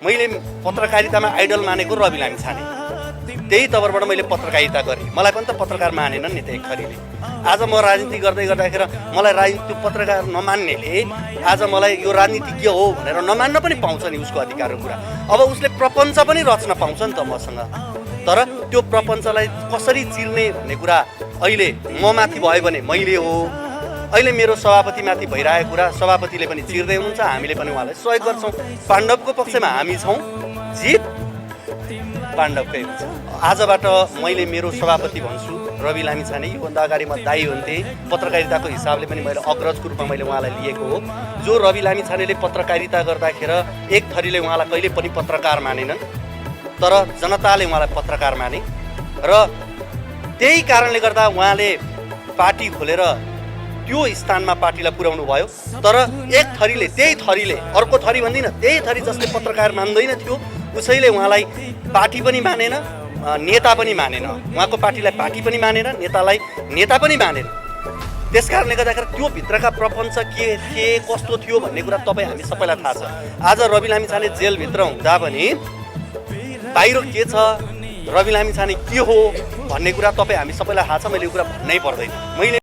मैले पत्रकारितामा आइडल मानेको रवि लामिछाने, त्यही तवरबाट मैले पत्रकारिता गरेँ। मलाई पनि त पत्रकार मानेनन् नि त एक थरीले। आज म राजनीति गर्दै गर्दाखेरि मलाई राजनीति पत्रकार नमान्नेले आज मलाई यो राजनीतिज्ञ हो भनेर नमान्न पनि पाउँछ नि, उसको अधिकारको कुरा। अब उसले प्रपञ्च पनि रच्न पाउँछ नि त मसँग, तर त्यो प्रपञ्चलाई कसरी चिर्ने भन्ने कुरा अहिले म माथि भयो भने मैले हो। अहिले मेरो सभापतिमाथि भइरहेको कुरा सभापतिले पनि चिर्दै हुनुहुन्छ, हामीले पनि उहाँलाई सहयोग गर्छौँ। पाण्डवको पक्षमा हामी छौँ, जित पाण्डवकै हुन्छ। आजबाट मैले मेरो सभापति भन्छु रवि लामिछाने। योभन्दा अगाडि म दाई हुन्थेँ, पत्रकारिताको हिसाबले पनि मैले अग्रजको रूपमा मैले उहाँलाई लिएको हो। जो रवि लामिछानेले पत्रकारिता गर्दाखेरि एक थरीले उहाँलाई कहिले पनि पत्रकार मानेनन्, तर जनताले उहाँलाई पत्रकार माने र त्यही कारणले गर्दा उहाँले पार्टी खोलेर त्यो स्थानमा पार्टीलाई पुर्याउनु भयो। तर एक थरीले, त्यही थरीले, अर्को थरी भन्दिनँ, त्यही थरी जसले पत्रकार मान्दैन थियो उसैले उहाँलाई पार्टी पनि मानेन, नेता पनि मानेन। उहाँको पार्टीलाई पार्टी पनि मानेन, नेतालाई नेता पनि मानेन। त्यस कारणले गर्दाखेरि त्यो भित्रका प्रपञ्च के थिए, कस्तो थियो भन्ने कुरा तपाईँ हामी सबैलाई थाहा छ। आज रवि लामिछाने जेलभित्र हुँदा पनि बाहिर के छ, रवि लामिछाने के हो भन्ने कुरा तपाईँ हामी सबैलाई थाहा छ। मैले यो कुरा भन्नै पर्दैन। मैले